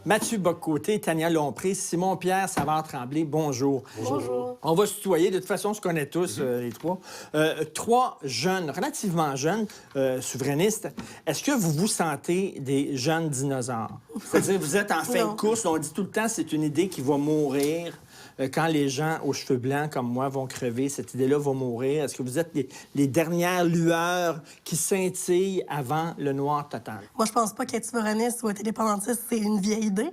Mathieu Boccoté, Tania Lompré, Simon-Pierre Savard-Tremblay, bonjour. Bonjour. On va se tutoyer. De toute façon, on se connaît tous, les trois. Trois jeunes, relativement jeunes, souverainistes. Est-ce que vous vous sentez des jeunes dinosaures? C'est-à-dire, vous êtes en fin de course. On dit tout le temps c'est une idée qui va mourir. Quand les gens aux cheveux blancs comme moi vont crever, cette idée-là va mourir. Est-ce que vous êtes les dernières lueurs qui scintillent avant le noir total? Moi, je pense pas qu'être souverainiste ou être indépendantiste, c'est une vieille idée.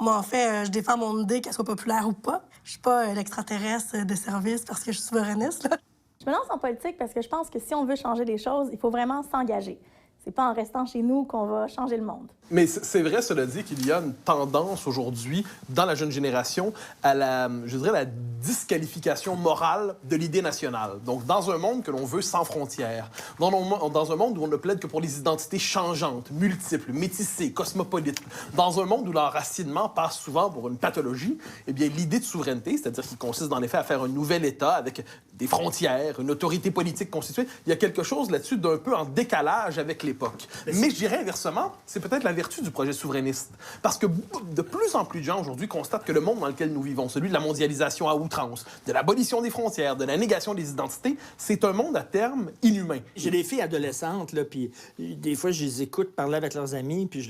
Moi, en fait, je défends mon idée, qu'elle soit populaire ou pas. Je suis pas l'extraterrestre de service parce que je suis souverainiste, là. Je me lance en politique parce que je pense que si on veut changer les choses, il faut vraiment s'engager. C'est pas en restant chez nous qu'on va changer le monde. Mais c'est vrai, cela dit, qu'il y a une tendance aujourd'hui dans la jeune génération à la disqualification morale de l'idée nationale. Donc, dans un monde que l'on veut sans frontières, dans un monde où on ne plaide que pour les identités changeantes, multiples, métissées, cosmopolites, dans un monde où l'enracinement passe souvent pour une pathologie, eh bien, l'idée de souveraineté, c'est-à-dire qui consiste en effet à faire un nouvel État avec des frontières, une autorité politique constituée, il y a quelque chose là-dessus d'un peu en décalage avec l'époque. Mais je dirais inversement, c'est peut-être la vertu du projet souverainiste. Parce que de plus en plus de gens aujourd'hui constatent que le monde dans lequel nous vivons, celui de la mondialisation à outrance, de l'abolition des frontières, de la négation des identités, c'est un monde à terme inhumain. J'ai des filles adolescentes, là, puis des fois, je les écoute parler avec leurs amis, puis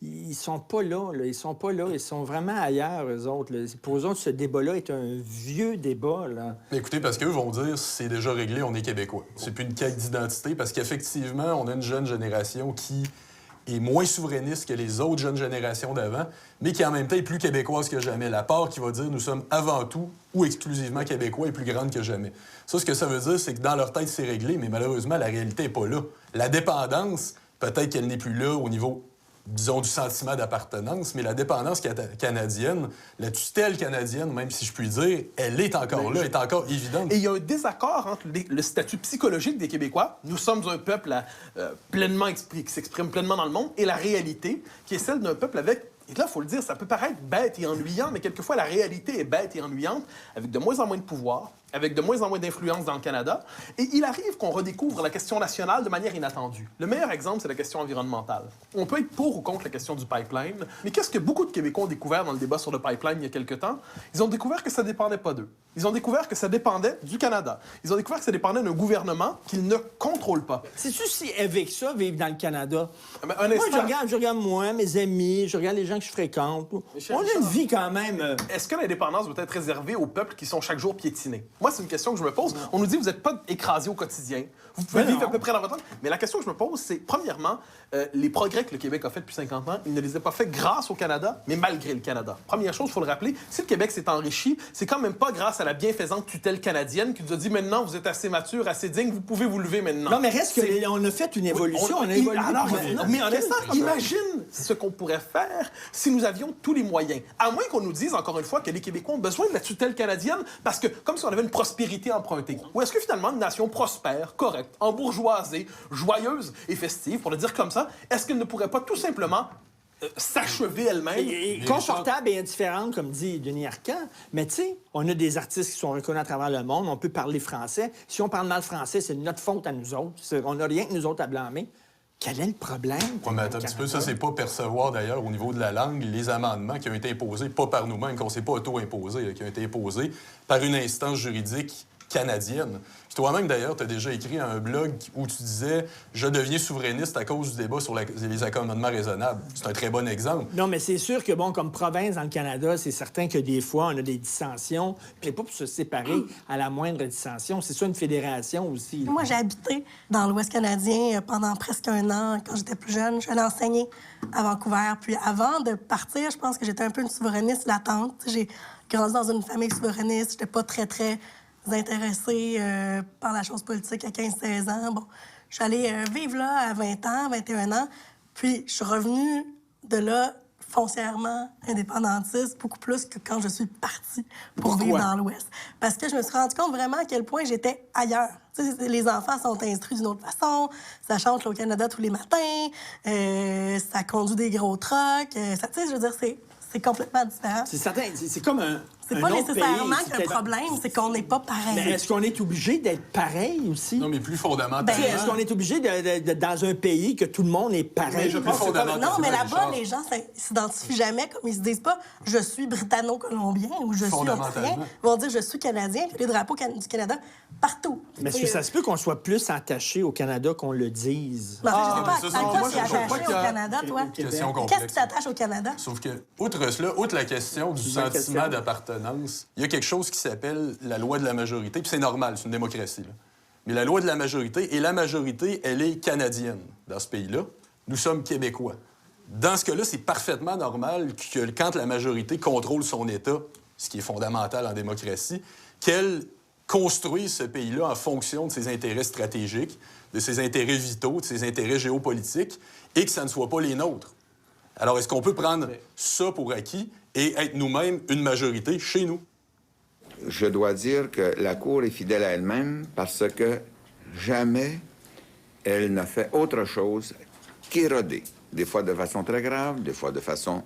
ils sont pas là, ils sont pas là, ils sont vraiment ailleurs, eux autres. Là. Pour eux autres, ce débat-là est un vieux débat, là. Écoutez, parce qu'eux vont dire, c'est déjà réglé, on est Québécois. C'est plus une quête d'identité, parce qu'effectivement, on a une jeune génération qui est moins souverainiste que les autres jeunes générations d'avant, mais qui en même temps est plus québécoise que jamais. La part qui va dire nous sommes avant tout ou exclusivement québécois est plus grande que jamais. Ça, ce que ça veut dire, c'est que dans leur tête, c'est réglé, mais malheureusement, la réalité n'est pas là. La dépendance, peut-être qu'elle n'est plus là au niveau, disons, du sentiment d'appartenance, mais la dépendance canadienne, la tutelle canadienne, même si je puis dire, elle est encore là, elle est encore évidente. Et il y a un désaccord entre le statut psychologique des Québécois, nous sommes un peuple qui s'exprime pleinement dans le monde, et la réalité, qui est celle d'un peuple avec... Et là, il faut le dire, ça peut paraître bête et ennuyant, mais quelquefois, la réalité est bête et ennuyante, avec de moins en moins de pouvoir, avec de moins en moins d'influence dans le Canada. Et il arrive qu'on redécouvre la question nationale de manière inattendue. Le meilleur exemple, c'est la question environnementale. On peut être pour ou contre la question du pipeline, mais qu'est-ce que beaucoup de Québécois ont découvert dans le débat sur le pipeline il y a quelque temps? Ils ont découvert que ça ne dépendait pas d'eux. Ils ont découvert que ça dépendait du Canada. Ils ont découvert que ça dépendait d'un gouvernement qu'ils ne contrôlent pas. C'est-tu si avec ça, vivre dans le Canada? Mais Moi, je regarde moi, mes amis, je regarde les gens que je fréquente. On a une vie quand même... Est-ce que l'indépendance doit être réservée aux peuples qui sont chaque jour piétinés? Moi, c'est une question que je me pose. On nous dit que vous n'êtes pas écrasés au quotidien. Vous pouvez vivre à peu près dans votre temps. Mais la question que je me pose, c'est, premièrement, les progrès que le Québec a fait depuis 50 ans, il ne les a pas fait grâce au Canada, mais malgré le Canada. Première chose, il faut le rappeler, si le Québec s'est enrichi, c'est quand même pas grâce à la bienfaisante tutelle canadienne qui nous a dit maintenant, vous êtes assez mature, assez digne, vous pouvez vous lever maintenant. Non, mais reste qu'on a fait une évolution. Oui, on a évolué. Alors, mais en instant, imagine ce qu'on pourrait faire si nous avions tous les moyens. À moins qu'on nous dise, encore une fois, que les Québécois ont besoin de la tutelle canadienne parce que, comme si on avait une prospérité empruntée. Ou est-ce que finalement, une nation prospère, correcte, embourgeoisée, joyeuse et festive, pour le dire comme ça, est-ce qu'elle ne pourrait pas tout simplement s'achever elle-même? Et confortable et indifférente, comme dit Denis Arcand. Mais tu sais, on a des artistes qui sont reconnus à travers le monde, on peut parler français. Si on parle mal français, c'est notre faute à nous autres. On n'a rien que nous autres à blâmer. Quel est le problème? Oui, mais attends un petit peu, ça, c'est pas percevoir, d'ailleurs, au niveau de la langue, les amendements qui ont été imposés, pas par nous-mêmes, qu'on ne s'est pas auto-imposés, qui ont été imposés par une instance juridique canadienne. Puis toi-même, d'ailleurs, tu as déjà écrit un blog où tu disais « Je deviens souverainiste à cause du débat sur les accommodements raisonnables ». C'est un très bon exemple. Non, mais c'est sûr que, bon, comme province dans le Canada, c'est certain que des fois, on a des dissensions. Puis pas pour se séparer à la moindre dissension. C'est ça, une fédération aussi. Là. Moi, j'ai habité dans l'Ouest canadien pendant presque un an. Quand j'étais plus jeune, je suis allée enseigner à Vancouver. Puis avant de partir, je pense que j'étais un peu une souverainiste latente. J'ai grandi dans une famille souverainiste. J'étais pas très intéressée par la chose politique à 15-16 ans. Bon, je suis allée vivre là à 20 ans, 21 ans, puis je suis revenue de là foncièrement indépendantiste, beaucoup plus que quand je suis partie pour vivre dans l'Ouest. Parce que je me suis rendu compte vraiment à quel point j'étais ailleurs. Tu sais, les enfants sont instruits d'une autre façon, ça chante au Canada tous les matins, ça conduit des gros trucks, tu sais, je veux dire, c'est complètement différent. C'est certain. C'est comme C'est un pas autre nécessairement pays, qu'il y a un c'était- problème, c'est qu'on n'est pas pareil. Mais est-ce qu'on est obligé d'être pareil aussi? Non, mais plus Ben, fondamentalement. Est-ce qu'on est obligé dans un pays que tout le monde est pareil? Mais je pense fondamentalement. Non, mais là-bas, Richard, les gens s'identifient jamais comme ils se disent pas « je suis britanno-colombien » ou « je suis Fondamentalement. ontarien ». Ils vont dire « je suis canadien », puis les drapeaux du Canada partout. Mais est-ce que ça se peut qu'on soit plus attaché au Canada qu'on le dise? Mais en fait, je sais mais pas, ça, c'est- à moi, quoi je tu es trouve pas attaché qu'il y au a- Canada, toi? Question Qu'est-ce complexe. qui t'attache au Canada? Sauf que, outre cela, outre la question du bonne sentiment question. d'appartenance, il y a quelque chose qui s'appelle la loi de la majorité, puis c'est normal, c'est une démocratie. Là. Mais la loi de la majorité, et la majorité, elle est canadienne dans ce pays-là. Nous sommes Québécois. Dans ce cas-là, c'est parfaitement normal que quand la majorité contrôle son État, ce qui est fondamental en démocratie, qu'elle construise ce pays-là en fonction de ses intérêts stratégiques, de ses intérêts vitaux, de ses intérêts géopolitiques, et que ça ne soit pas les nôtres. Alors, est-ce qu'on peut prendre ça pour acquis et être nous-mêmes une majorité chez nous? Je dois dire que la Cour est fidèle à elle-même parce que jamais elle n'a fait autre chose qu'éroder, des fois de façon très grave, des fois de façon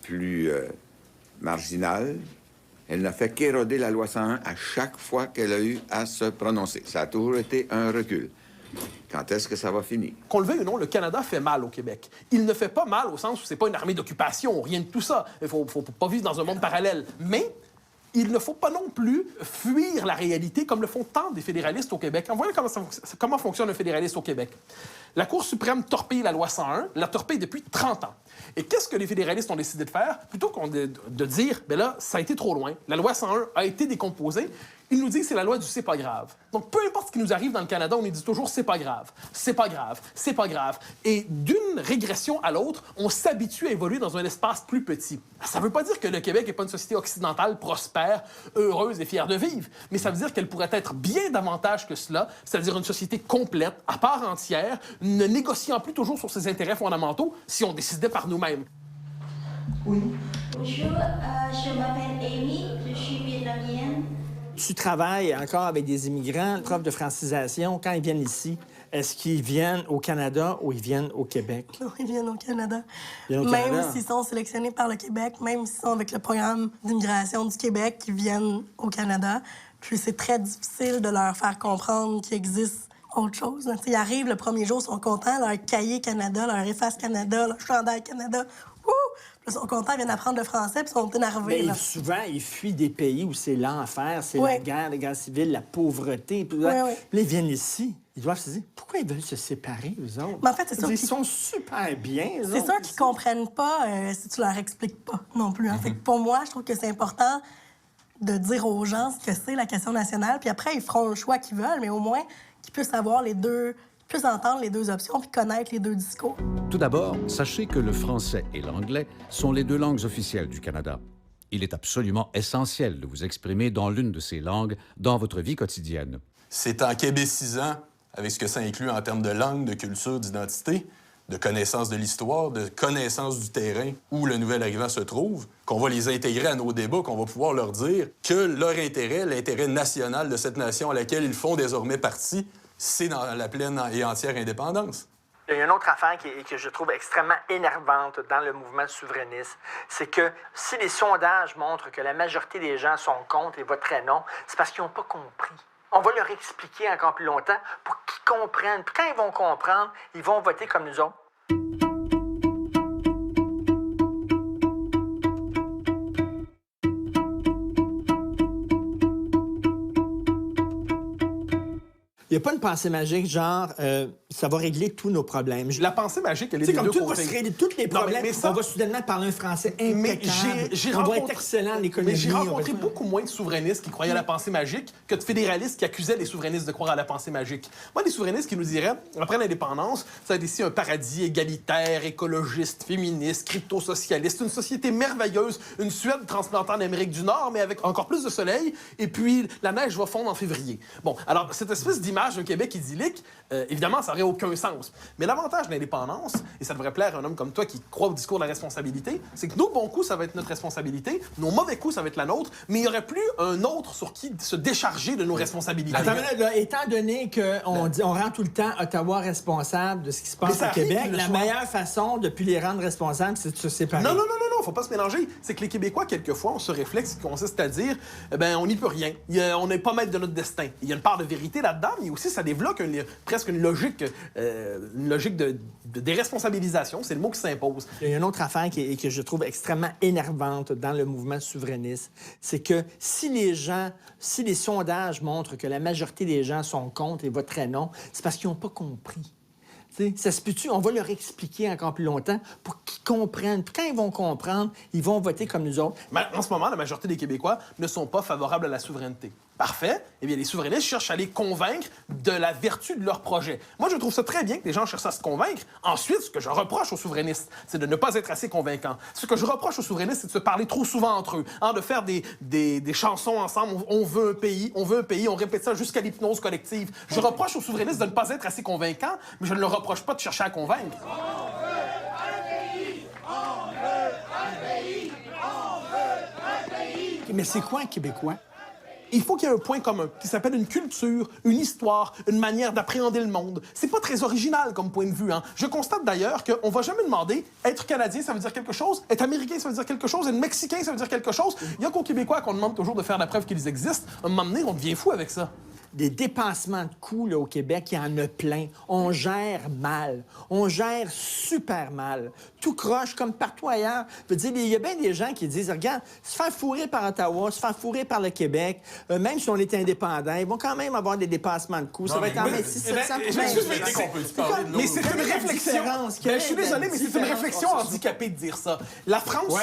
plus marginale. Elle n'a fait qu'éroder la loi 101 à chaque fois qu'elle a eu à se prononcer. Ça a toujours été un recul. Quand est-ce que ça va finir? Qu'on le veuille ou non, le Canada fait mal au Québec. Il ne fait pas mal au sens où c'est pas une armée d'occupation, rien de tout ça. Il faut pas vivre dans un monde parallèle. Mais il ne faut pas non plus fuir la réalité comme le font tant des fédéralistes au Québec. En voyant comment fonctionne un fédéraliste au Québec. La Cour suprême torpille la loi 101, la torpille depuis 30 ans. Et qu'est-ce que les fédéralistes ont décidé de faire? Plutôt qu'on de dire, ben là, ça a été trop loin, la loi 101 a été décomposée, ils nous disent que c'est la loi du c'est pas grave. Donc, peu importe ce qui nous arrive dans le Canada, on nous dit toujours c'est pas grave, c'est pas grave, c'est pas grave. Et d'une régression à l'autre, on s'habitue à évoluer dans un espace plus petit. Ça ne veut pas dire que le Québec n'est pas une société occidentale prospère, heureuse et fière de vivre, mais ça veut dire qu'elle pourrait être bien davantage que cela, c'est-à-dire une société complète, à part entière, ne négociant plus toujours sur ses intérêts fondamentaux si on décidait par nous-mêmes. Oui. Bonjour, je m'appelle Amy, je suis vietnamienne. Tu travailles encore avec des immigrants, profs de francisation, quand ils viennent ici, est-ce qu'ils viennent au Canada ou ils viennent au Québec? Non, ils viennent au Canada. Ils viennent au Même Canada. s'ils sont sélectionnés par le Québec, même s'ils sont avec le programme d'immigration du Québec, ils viennent au Canada. Puis c'est très difficile de leur faire comprendre qu'il existe autre chose. Là. Ils arrivent le premier jour, ils sont contents, leur cahier Canada, leur efface Canada, leur chandail Canada. Wouh! Puis ils sont contents, ils viennent apprendre le français, puis ils sont énervés. Mais là. souvent, ils fuient des pays où c'est l'enfer, c'est Oui. la guerre civile, la pauvreté. Puis Oui, là, oui. Puis là, ils viennent ici. Ils doivent se dire, pourquoi ils veulent se séparer, eux autres? Mais en fait, c'est sûr Ils qu'ils- sont super bien, eux C'est autres, sûr ici. qu'ils comprennent pas si tu leur expliques pas non plus. Hein. Fait que pour moi, je trouve que c'est important de dire aux gens ce que c'est la question nationale. Puis après, ils feront le choix qu'ils veulent, mais au moins qu'ils puissent avoir les deux, puissent entendre les deux options puis connaître les deux discours. Tout d'abord, sachez que le français et l'anglais sont les deux langues officielles du Canada. Il est absolument essentiel de vous exprimer dans l'une de ces langues dans votre vie quotidienne. C'est en québécisant, avec ce que ça inclut en termes de langue, de culture, d'identité, de connaissance de l'histoire, de connaissance du terrain où le nouvel arrivant se trouve, qu'on va les intégrer à nos débats, qu'on va pouvoir leur dire que leur intérêt, l'intérêt national de cette nation à laquelle ils font désormais partie, c'est dans la pleine et entière indépendance. Il y a une autre affaire que je trouve extrêmement énervante dans le mouvement souverainiste, c'est que si les sondages montrent que la majorité des gens sont contre et voteraient non, c'est parce qu'ils n'ont pas compris. On va leur expliquer encore plus longtemps pour qu'ils comprennent. Puis quand ils vont comprendre, ils vont voter comme nous autres. Il n'y a pas une pensée magique, genre, ça va régler tous nos problèmes. La pensée magique, elle est C'est des comme deux tout va côtés. se régler, tous les Non, problèmes. mais ça- on va soudainement parler un français Mais impeccable. j'ai On va rencontré- être excellent en économie. Mais j'ai on va rencontré faire- beaucoup moins de souverainistes qui croyaient à la pensée magique que de fédéralistes qui accusaient les souverainistes de croire à la pensée magique. Moi, des souverainistes qui nous diraient, après l'indépendance, ça va être ici un paradis égalitaire, écologiste, féministe, crypto-socialiste, une société merveilleuse, une Suède transplantée en Amérique du Nord, mais avec encore plus de soleil, et puis la neige va fondre en février. Bon, alors, cette espèce d'image d'un Québec idyllique, évidemment, ça n'aurait aucun sens. Mais l'avantage de l'indépendance, et ça devrait plaire à un homme comme toi qui croit au discours de la responsabilité, c'est que nos bons coups, ça va être notre responsabilité, nos mauvais coups, ça va être la nôtre, mais il n'y aurait plus un autre sur qui se décharger de nos responsabilités. Attends, mais là, étant donné qu'on rend tout le temps Ottawa responsable de ce qui se Mais passe ça au arrive Québec, qu'il le la soit. meilleure façon de plus les rendre responsables, c'est de se séparer. Non, non, non, non, non, il faut pas se mélanger. C'est que les Québécois, quelquefois, ont ce réflexe qui consiste à dire on n'y peut rien. On n'est pas maître de notre destin. Il y a une part de vérité là-dedans, mais aussi ça développe presque une logique de déresponsabilisation. C'est le mot qui s'impose. Il y a une autre affaire que je trouve extrêmement énervante dans le mouvement souverainiste, c'est que si les sondages montrent que la majorité des gens sont contre et voteraient non, c'est parce qu'ils n'ont pas compris. T'sais, ça se peut-tu? On va leur expliquer encore plus longtemps pour qu'ils comprennent. Puis quand ils vont comprendre, ils vont voter comme nous autres. Mais en ce moment, la majorité des Québécois ne sont pas favorables à la souveraineté. Parfait. Eh bien, les souverainistes cherchent à les convaincre de la vertu de leur projet. Moi, je trouve ça très bien que les gens cherchent à se convaincre. Ensuite, ce que je reproche aux souverainistes, c'est de ne pas être assez convaincants. Ce que je reproche aux souverainistes, c'est de se parler trop souvent entre eux, de faire des chansons ensemble. On veut un pays, on répète ça jusqu'à l'hypnose collective. Je reproche aux souverainistes de ne pas être assez convaincants, mais je ne leur reproche pas de chercher à convaincre. Mais c'est quoi un Québécois? Il faut qu'il y ait un point commun qui s'appelle une culture, une histoire, une manière d'appréhender le monde. C'est pas très original comme point de vue. Je constate d'ailleurs qu'on va jamais demander être Canadien, ça veut dire quelque chose, être Américain, ça veut dire quelque chose, être Mexicain, ça veut dire quelque chose. Il y a qu'aux Québécois qu'on demande toujours de faire la preuve qu'ils existent. À un moment donné, on devient fou avec ça. Des dépassements de coûts là, au Québec, il y en a plein. On gère mal. On gère super mal. Tout croche comme partout ailleurs. Je veux dire, il y a bien des gens qui disent, regarde, se faire fourrer par Ottawa, se faire fourrer par le Québec, même si on est indépendant, ils vont quand même avoir des dépassements de coûts. Ça va être en 600. Mais c'est une réflexion. Je suis désolé, mais c'est une réflexion handicapée de dire ça. La France,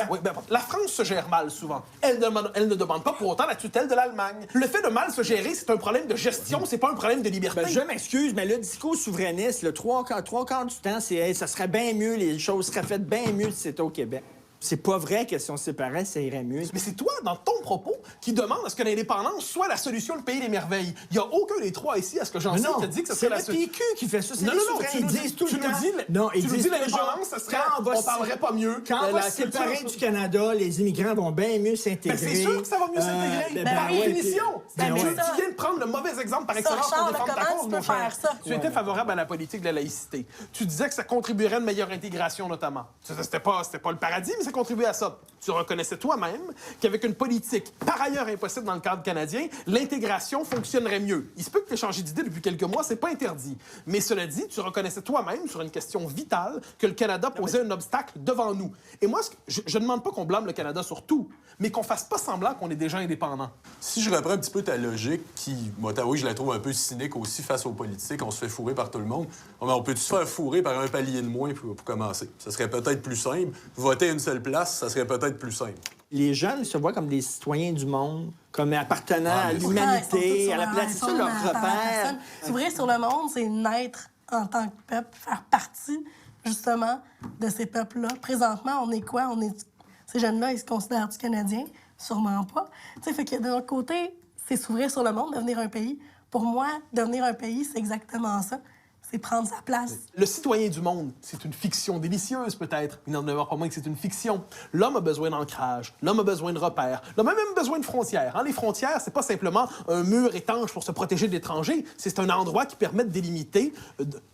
la France se gère mal souvent. Elle ne demande pas pour autant la tutelle de l'Allemagne. Le fait de mal se gérer, c'est un problème de gestion, c'est pas un problème de liberté. Je m'excuse, mais le discours souverainiste, le trois quarts du temps, c'est hey, ça serait bien mieux, les choses seraient faites bien mieux si c'était au Québec. C'est pas vrai que si on se séparait, ça irait mieux. Mais c'est toi, dans ton propos, qui demande à ce que l'indépendance soit la solution, le pays des merveilles. Il n'y a aucun des trois ici, à ce que j'en sais, qui a dit que ce serait la solution. C'est le PQ qui fait ça. C'est non, ils disent tout le temps. Tu nous dis l'indépendance, ça serait... on parlerait pas mieux. Quand on va se séparer du Canada, les immigrants vont bien mieux s'intégrer. C'est sûr que ça va mieux s'intégrer. Par définition. Tu viens de prendre le mauvais exemple par excellence pour défendre ta cause, mon cher. Tu étais favorable à la politique de la laïcité. Tu disais que ça contribuerait à une meilleure intégration, notamment. C'était pas le paradis, mais ça contribuait à ça. Tu reconnaissais toi-même qu'avec une politique par ailleurs impossible dans le cadre canadien, l'intégration fonctionnerait mieux. Il se peut que tu aies changé d'idée depuis quelques mois, c'est pas interdit. Mais cela dit, tu reconnaissais toi-même, sur une question vitale, que le Canada posait un obstacle devant nous. Et moi, je ne demande pas qu'on blâme le Canada sur tout, mais qu'on fasse pas semblant qu'on est déjà indépendant. Si je reprends un petit peu ta logique, qui, moi, je la trouve un peu cynique aussi face aux politiques, on se fait fourrer par tout le monde. On peut-tu se faire fourrer par un palier de moins pour commencer? Ça serait peut-être plus simple. Voter à une seule place, ça serait peut-être plus simple. Les jeunes se voient comme des citoyens du monde, comme appartenant à l'humanité, à la planète. C'est ça leur repère. S'ouvrir sur le monde, c'est naître en tant que peuple, faire partie, justement, de ces peuples-là. Présentement, on est quoi? Ces jeunes-là, ils se considèrent du Canadien? Sûrement pas. Tu sais, fait que de l'autre côté, c'est s'ouvrir sur le monde, devenir un pays. Pour moi, devenir un pays, c'est exactement ça. C'est prendre sa place. Le citoyen du monde, c'est une fiction délicieuse, peut-être. Il n'en demeure pas moins que c'est une fiction. L'homme a besoin d'ancrage. L'homme a besoin de repères. L'homme a même besoin de frontières. Les frontières, c'est pas simplement un mur étanche pour se protéger de l'étranger. C'est un endroit qui permet de délimiter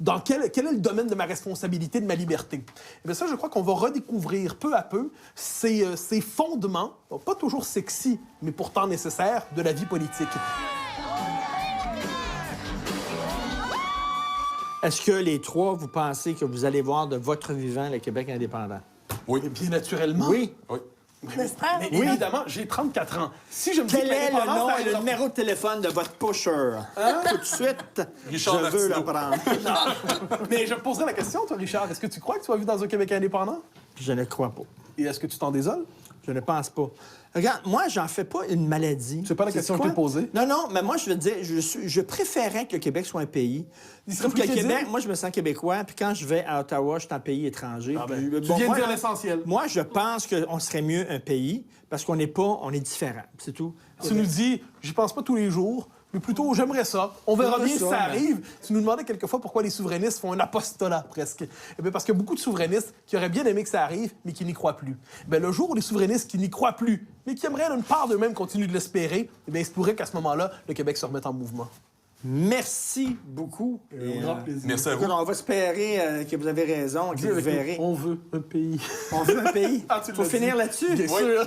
dans quel est le domaine de ma responsabilité, de ma liberté. Et bien ça, je crois qu'on va redécouvrir peu à peu ces fondements, pas toujours sexy, mais pourtant nécessaires, de la vie politique. Est-ce que les trois, vous pensez que vous allez voir de votre vivant le Québec indépendant? Oui. Bien naturellement. Oui. J'espère. Mais évidemment, j'ai 34 ans. Si je me dis Quel est le nom et le exemple... numéro de téléphone de votre pusher? Tout de suite, Richard je veux Martineau. le prendre. Mais je poserai la question, toi, Richard. Est-ce que tu crois que tu vas vivre dans un Québec indépendant? Je ne crois pas. Et est-ce que tu t'en désoles? Je ne pense pas. Regarde, moi, j'en fais pas une maladie. C'est pas la question que je t'ai posée. Non, mais moi, je veux dire, je préférais que le Québec soit un pays. Il serait Sauf plus que le crédible. Québec, moi, je me sens québécois, puis quand je vais à Ottawa, je suis un pays étranger. Ah ben, Puis, tu viens de moi, dire l'essentiel. Moi, je pense qu'on serait mieux un pays, parce qu'on n'est pas, on est différent, c'est tout. Tu nous dis, j'y pense pas tous les jours, mais plutôt, j'aimerais ça. On verra bien si ça arrive. Tu nous demandais quelquefois pourquoi les souverainistes font un apostolat, presque. Eh bien, parce qu'il y a beaucoup de souverainistes qui auraient bien aimé que ça arrive, mais qui n'y croient plus. Bien, le jour où les souverainistes qui n'y croient plus, mais qui aimeraient une part d'eux-mêmes continuer de l'espérer, eh bien, il se pourrait qu'à ce moment-là, le Québec se remette en mouvement. Merci beaucoup. Au grand plaisir. Merci à vous. Écoute, on va espérer que vous avez raison, que vous verrez. On veut un pays. On veut un pays. Ah, tu Il faut l'as finir dit. là-dessus. Bien sûr.